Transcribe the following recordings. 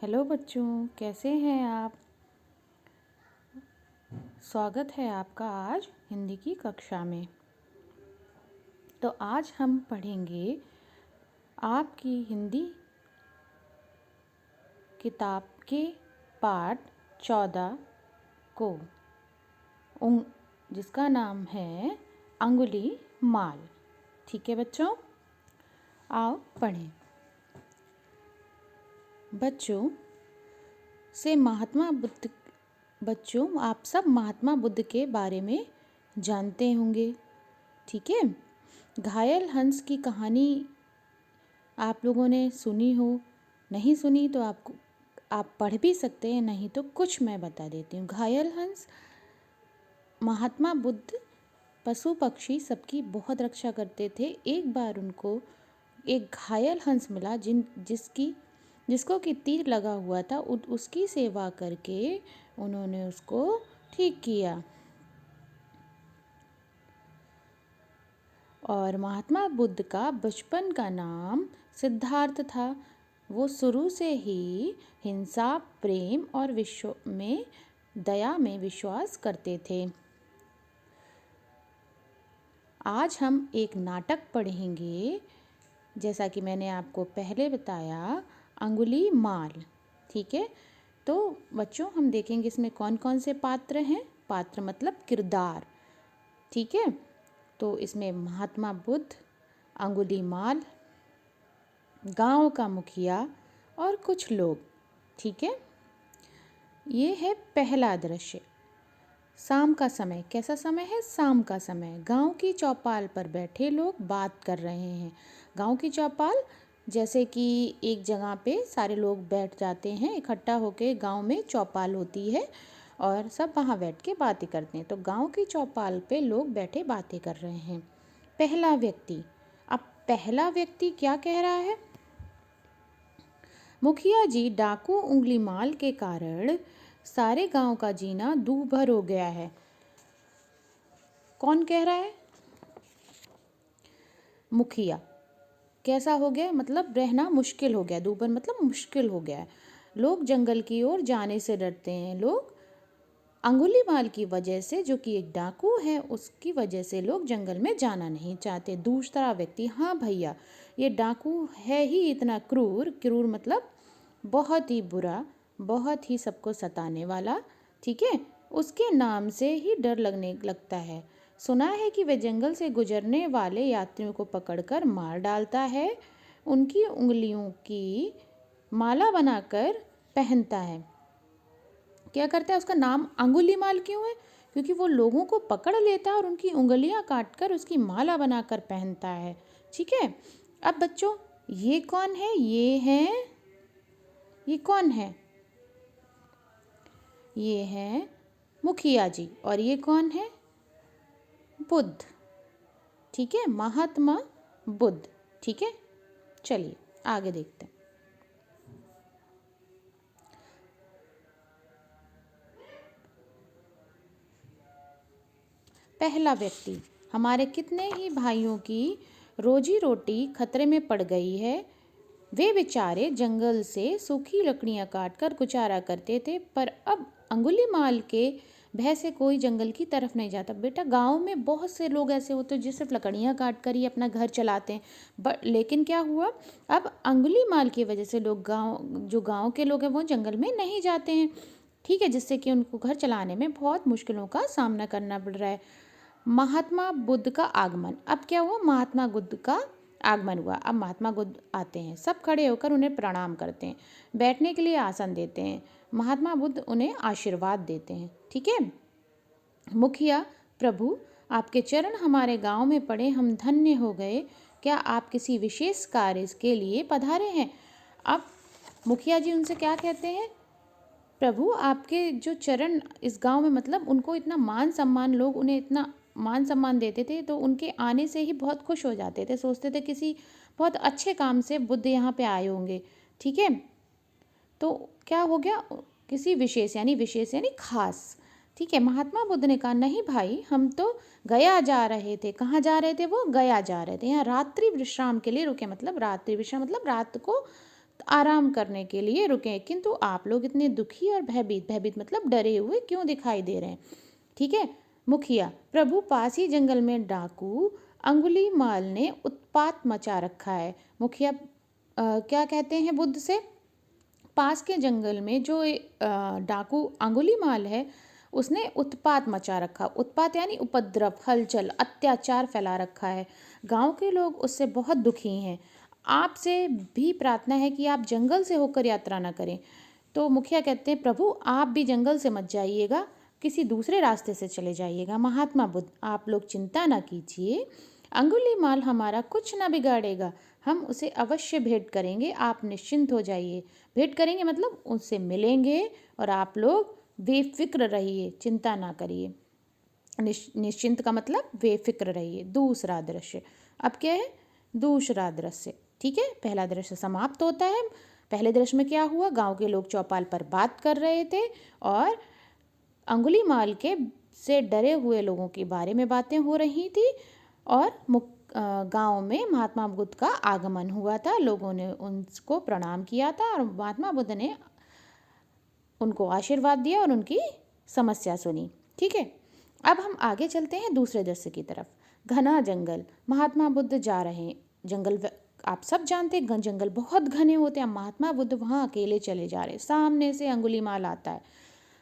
Hello बच्चों, कैसे हैं आप। स्वागत है आपका आज हिंदी की कक्षा में। तो आज हम पढ़ेंगे आपकी हिंदी किताब के पाठ 14 को, जिसका नाम है अंगुली माल। ठीक है बच्चों, आओ पढ़ें। बच्चों आप सब महात्मा बुद्ध के बारे में जानते होंगे। ठीक है, घायल हंस की कहानी आप लोगों ने सुनी हो, नहीं सुनी तो आप पढ़ भी सकते हैं, नहीं तो कुछ मैं बता देती हूँ। घायल हंस, महात्मा बुद्ध पशु पक्षी सबकी बहुत रक्षा करते थे। एक बार उनको एक घायल हंस मिला जिसको कि तीर लगा हुआ था। उसकी सेवा करके उन्होंने उसको ठीक किया। और महात्मा बुद्ध का बचपन का नाम सिद्धार्थ था। वो शुरू से ही हिंसा, प्रेम और दया में विश्वास करते थे। आज हम एक नाटक पढ़ेंगे, जैसा कि मैंने आपको पहले बताया, अंगुली माल। ठीक है, तो बच्चों हम देखेंगे इसमें कौन कौन से पात्र हैं। पात्र मतलब किरदार। ठीक है, तो इसमें महात्मा बुद्ध, अंगुली माल, गांव का मुखिया और कुछ लोग। ठीक है, ये है पहला दृश्य। शाम का समय। कैसा समय है? शाम का समय। गांव की चौपाल पर बैठे लोग बात कर रहे हैं। गांव की चौपाल जैसे कि एक जगह पे सारे लोग बैठ जाते हैं, इकट्ठा होके गांव में चौपाल होती है और सब वहाँ बैठ के बातें करते हैं। तो गांव की चौपाल पे लोग बैठे बातें कर रहे हैं। पहला व्यक्ति। अब पहला व्यक्ति क्या कह रहा है? मुखिया जी, डाकू उंगली माल के कारण सारे गांव का जीना दूभर हो गया है। कौन कह रहा है? मुखिया। कैसा हो गया? मतलब रहना मुश्किल हो गया। दूभर मतलब मुश्किल हो गया है। लोग जंगल की ओर जाने से डरते हैं। लोग अंगुली माल की वजह से, जो कि एक डाकू है, उसकी वजह से लोग जंगल में जाना नहीं चाहते। दूसरा व्यक्ति, हाँ भैया, ये डाकू है ही इतना क्रूर। क्रूर मतलब बहुत ही बुरा, बहुत ही सबको सताने वाला। ठीक है, उसके नाम से ही डर लगने लगता है। सुना है कि वह जंगल से गुजरने वाले यात्रियों को पकड़कर मार डालता है, उनकी उंगलियों की माला बनाकर पहनता है। क्या करता है? उसका नाम अंगुली माल क्यों है? क्योंकि वो लोगों को पकड़ लेता है और उनकी उंगलियां काटकर उसकी माला बनाकर पहनता है। ठीक है, अब बच्चों ये कौन है? ये कौन है? ये है मुखिया जी। और ये कौन है? बुद्ध। ठीक है, महात्मा बुद्ध। ठीक है, चलिए आगे देखते हैं। पहला व्यक्ति। हमारे कितने ही भाइयों की रोजी रोटी खतरे में पड़ गई है। वे बेचारे जंगल से सूखी लकड़ियां काटकर गुजारा करते थे, पर अब अंगुली माल के भय से कोई जंगल की तरफ नहीं जाता। बेटा, गांव में बहुत से लोग ऐसे होते हैं जो सिर्फ लकड़ियां काट कर ही अपना घर चलाते हैं। लेकिन क्या हुआ? अब अंगुली माल की वजह से लोग जो गांव के लोग हैं वो जंगल में नहीं जाते हैं। ठीक है, जिससे कि उनको घर चलाने में बहुत मुश्किलों का सामना करना पड़ रहा है। महात्मा बुद्ध का आगमन। अब क्या हुआ? महात्मा बुद्ध का आगमन हुआ। अब महात्मा बुद्ध आते हैं, सब खड़े होकर उन्हें प्रणाम करते हैं, बैठने के लिए आसन देते हैं। महात्मा बुद्ध उन्हें आशीर्वाद देते हैं। ठीक है, मुखिया, प्रभु आपके चरण हमारे गांव में पड़े, हम धन्य हो गए। क्या आप किसी विशेष कार्य के लिए पधारे हैं? अब मुखिया जी उनसे क्या कहते हैं? प्रभु, आपके जो चरण इस गांव में, मतलब उनको इतना मान सम्मान, लोग उन्हें इतना मान सम्मान देते थे, तो उनके आने से ही बहुत खुश हो जाते थे, सोचते थे किसी बहुत अच्छे काम से बुद्ध यहाँ पे आए होंगे। ठीक है, तो क्या हो गया? किसी विशेष यानी खास। ठीक है, महात्मा बुद्ध ने कहा, नहीं भाई, हम तो गया जा रहे थे। कहाँ जा रहे थे? वो गया जा रहे थे। यहाँ रात्रि विश्राम के लिए रुके। मतलब रात्रि विश्राम मतलब रात को आराम करने के लिए रुके, किंतु आप लोग इतने दुखी और भयभीत, भयभीत मतलब डरे हुए क्यों दिखाई दे रहे हैं? ठीक है। मुखिया, प्रभु पास ही जंगल में डाकू अंगुलीमाल ने उत्पात मचा रखा है। मुखिया क्या कहते हैं बुद्ध से? पास के जंगल में जो डाकू अंगुलीमाल है, उसने उत्पात मचा रखा। उत्पात यानी उपद्रव, हलचल, अत्याचार फैला रखा है। गांव के लोग उससे बहुत दुखी हैं। आपसे भी प्रार्थना है कि आप जंगल से होकर यात्रा न करें। तो मुखिया कहते हैं, प्रभु आप भी जंगल से मत जाइएगा, किसी दूसरे रास्ते से चले जाइएगा। महात्मा बुद्ध, आप लोग चिंता ना कीजिए, अंगुलीमाल हमारा कुछ ना बिगाड़ेगा, हम उसे अवश्य भेंट करेंगे, आप निश्चिंत हो जाइए। भेंट करेंगे मतलब उससे मिलेंगे, और आप लोग बेफिक्र रहिए, चिंता ना करिए। निश्चिंत का मतलब बेफिक्र रहिए। दूसरा दृश्य, अब क्या है? दूसरा दृश्य, ठीक है। पहला दृश्य समाप्त होता है। पहले दृश्य में क्या हुआ? गांव के लोग चौपाल पर बात कर रहे थे और अंगुलीमाल के से डरे हुए लोगों के बारे में बातें हो रही थी, और गांव में महात्मा बुद्ध का आगमन हुआ था। लोगों ने उनको प्रणाम किया था और महात्मा बुद्ध ने उनको आशीर्वाद दिया और उनकी समस्या सुनी। ठीक है। अब हम आगे चलते हैं दूसरे दृश्य की तरफ। घना जंगल, महात्मा बुद्ध जा रहे हैं। जंगल आप सब जानते हैं, जंगल बहुत घने होते हैं। महात्मा बुद्ध वहाँ अकेले चले जा रहे हैं। सामने से अंगुलीमाल आता है।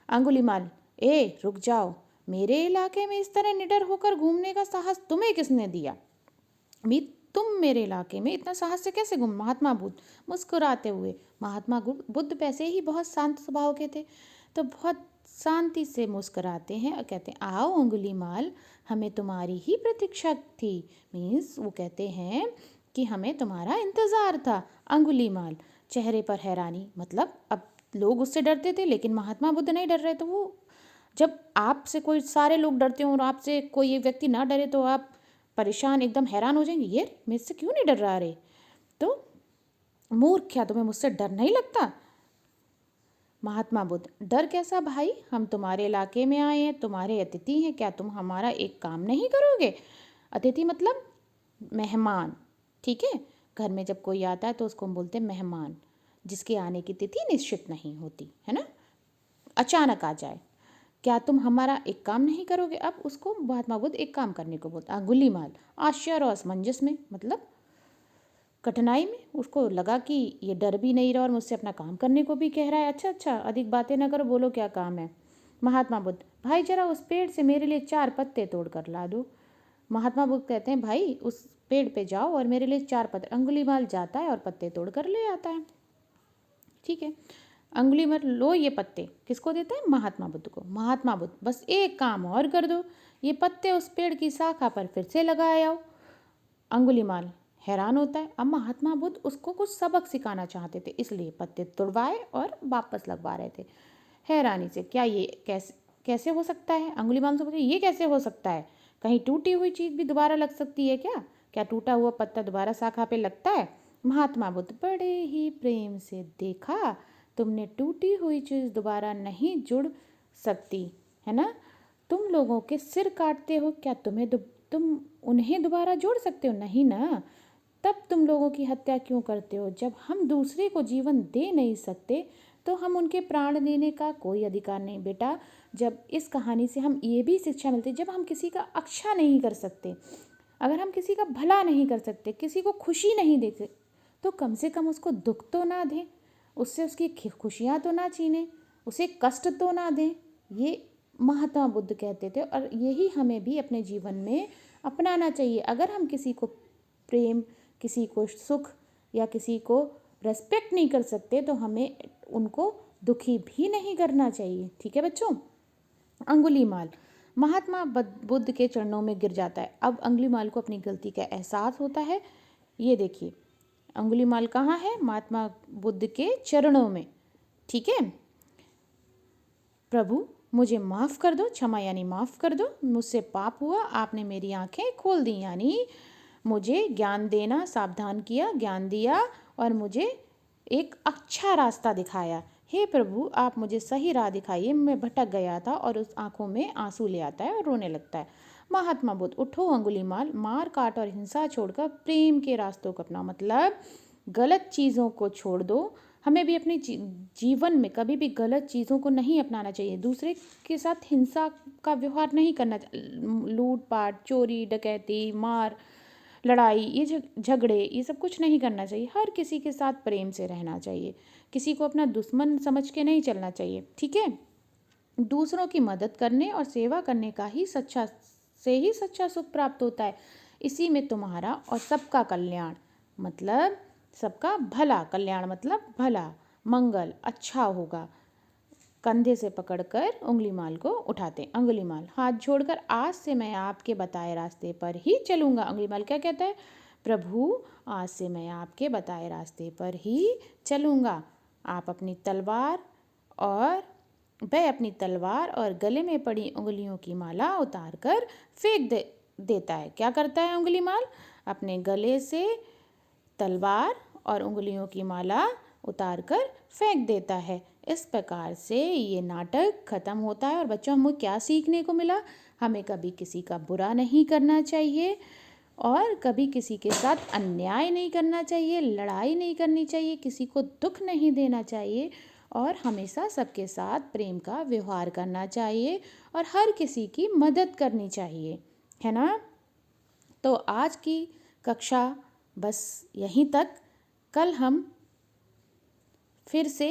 अंगुलीमाल, ए रुक जाओ, मेरे इलाके में इस तरह निडर होकर घूमने का साहस तुम्हें किसने दिया? भी तुम मेरे इलाके में इतना साहस से कैसे घूम? महात्मा बुद्ध मुस्कुराते हुए, महात्मा बुद्ध पैसे ही बहुत शांत स्वभाव के थे, तो बहुत शांति से मुस्कुराते हैं और कहते हैं, आओ अंगुलीमाल, हमें तुम्हारी ही प्रतीक्षा थी। मीन्स वो कहते हैं कि हमें तुम्हारा इंतज़ार था। अंगुलीमाल, चेहरे पर हैरानी, मतलब अब लोग उससे डरते थे लेकिन महात्मा बुद्ध नहीं डर रहे। तो वो, जब आपसे कोई, सारे लोग डरते हों और आपसे कोई एक व्यक्ति ना डरे, तो आप परेशान, एकदम हैरान हो जाएंगे, ये मुझसे क्यों नहीं डर रहा रे? तो मूर्ख, क्या तुम्हें मुझसे डर नहीं लगता? महात्मा बुद्ध, डर कैसा भाई, हम तुम्हारे इलाके में आए हैं, तुम्हारे अतिथि हैं, क्या तुम हमारा एक काम नहीं करोगे? अतिथि मतलब मेहमान, ठीक है। घर में जब कोई आता है तो उसको हम बोलते हैं मेहमान, जिसके आने की तिथि निश्चित नहीं होती है ना, अचानक आ जाए। क्या तुम हमारा एक काम नहीं करोगे? अब उसको महात्मा बुद्ध एक काम करने को बोलता। अंगुलीमाल आश्चर्य और असमंजस में, मतलब कठिनाई में, उसको लगा कि ये डर भी नहीं रहा और मुझसे अपना काम करने को भी कह रहा है। अच्छा अच्छा, अधिक बातें ना करो, बोलो क्या काम है? महात्मा बुद्ध, भाई जरा उस पेड़ से मेरे लिए 4 पत्ते तोड़ कर ला दो। महात्मा बुद्ध कहते हैं, भाई उस पेड़ पे जाओ और मेरे लिए 4 पत्ते। अंगुलीमाल जाता है और पत्ते तोड़ कर ले आता है। ठीक है। अंगुलीमाल, लो ये पत्ते, किसको देते हैं? महात्मा बुद्ध को। महात्मा बुद्ध, बस एक काम और कर दो, ये पत्ते उस पेड़ की शाखा पर फिर से लगाए आओ। अंगुलीमाल हैरान होता है। अब महात्मा बुद्ध उसको कुछ सबक सिखाना चाहते थे, इसलिए पत्ते तुड़वाए और वापस लगवा रहे थे। हैरानी से, क्या ये कैसे कैसे हो सकता है? अंगुलीमाल से बोले, ये कैसे हो सकता है? कहीं टूटी हुई चीज़ भी दोबारा लग सकती है क्या? क्या टूटा हुआ पत्ता दोबारा शाखा पे लगता है? महात्मा बुद्ध बड़े ही प्रेम से, देखा, तुमने टूटी हुई चीज़ दोबारा नहीं जुड़ सकती है ना। तुम लोगों के सिर काटते हो, क्या तुम उन्हें दोबारा जोड़ सकते हो? नहीं ना। तब तुम लोगों की हत्या क्यों करते हो? जब हम दूसरे को जीवन दे नहीं सकते तो हम उनके प्राण लेने का कोई अधिकार नहीं। बेटा, जब इस कहानी से हम ये भी शिक्षा मिलती है, जब हम किसी का अच्छा नहीं कर सकते, अगर हम किसी का भला नहीं कर सकते, किसी को खुशी नहीं दे सकते, तो कम से कम उसको दुख तो ना दें, उससे उसकी खुशियाँ तो ना छीनें, उसे कष्ट तो ना दें। ये महात्मा बुद्ध कहते थे और यही हमें भी अपने जीवन में अपनाना चाहिए। अगर हम किसी को प्रेम, किसी को सुख या किसी को रेस्पेक्ट नहीं कर सकते तो हमें उनको दुखी भी नहीं करना चाहिए। ठीक है बच्चों। अंगुलीमाल महात्मा बुद्ध के चरणों में गिर जाता है। अब अंगुलीमाल को अपनी गलती का एहसास होता है। ये देखिए, अंगुलीमाल कहाँ है? महात्मा बुद्ध के चरणों में। ठीक है। प्रभु मुझे माफ़ कर दो, क्षमा यानी माफ़ कर दो, मुझसे पाप हुआ, आपने मेरी आंखें खोल दी, यानी मुझे ज्ञान देना, सावधान किया, ज्ञान दिया और मुझे एक अच्छा रास्ता दिखाया। हे प्रभु, आप मुझे सही राह दिखाइए, मैं भटक गया था। और उस आंखों में आंसू ले आता है और रोने लगता है। महात्मा बुद्ध, उठो अंगुलीमाल, मार काट और हिंसा छोड़कर प्रेम के रास्तों को अपनाओ। मतलब गलत चीज़ों को छोड़ दो। हमें भी अपने जीवन में कभी भी गलत चीज़ों को नहीं अपनाना चाहिए। दूसरे के साथ हिंसा का व्यवहार नहीं करना, लूट पाट, चोरी डकैती, मार लड़ाई, ये झगड़े, ये सब कुछ नहीं करना चाहिए। हर किसी के साथ प्रेम से रहना चाहिए, किसी को अपना दुश्मन समझ के नहीं चलना चाहिए, ठीक है। दूसरों की मदद करने और सेवा करने का ही सच्चा सुख प्राप्त होता है। इसी में तुम्हारा और सबका कल्याण मतलब सबका भला, कल्याण मतलब भला, मंगल, अच्छा होगा। कंधे से पकड़कर उंगलीमाल को उठाते। अंगुलीमाल हाथ जोड़कर, आज से मैं आपके बताए रास्ते पर ही चलूँगा। अंगुलीमाल क्या कहता है? प्रभु, आज से मैं आपके बताए रास्ते पर ही चलूँगा। आप अपनी तलवार और वह अपनी तलवार और गले में पड़ी उंगलियों की माला उतार कर देता है। क्या करता है उंगलीमाल? अपने गले से तलवार और उंगलियों की माला उतार कर फेंक देता है। इस प्रकार से ये नाटक खत्म होता है। और बच्चों, हमें क्या सीखने को मिला? हमें कभी किसी का बुरा नहीं करना चाहिए और कभी किसी के साथ अन्याय नहीं करना चाहिए, लड़ाई नहीं करनी चाहिए, किसी को दुख नहीं देना चाहिए और हमेशा सबके साथ प्रेम का व्यवहार करना चाहिए और हर किसी की मदद करनी चाहिए, है ना। तो आज की कक्षा बस यहीं तक। कल हम फिर से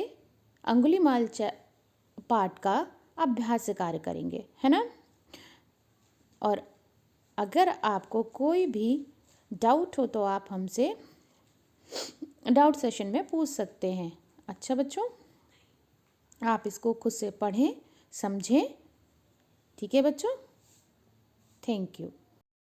अंगुलीमाल पाठ का अभ्यास कार्य करेंगे, है ना। और अगर आपको कोई भी डाउट हो तो आप हमसे डाउट सेशन में पूछ सकते हैं। अच्छा बच्चों, आप इसको खुद से पढ़ें, समझें, ठीक है बच्चों। Thank you.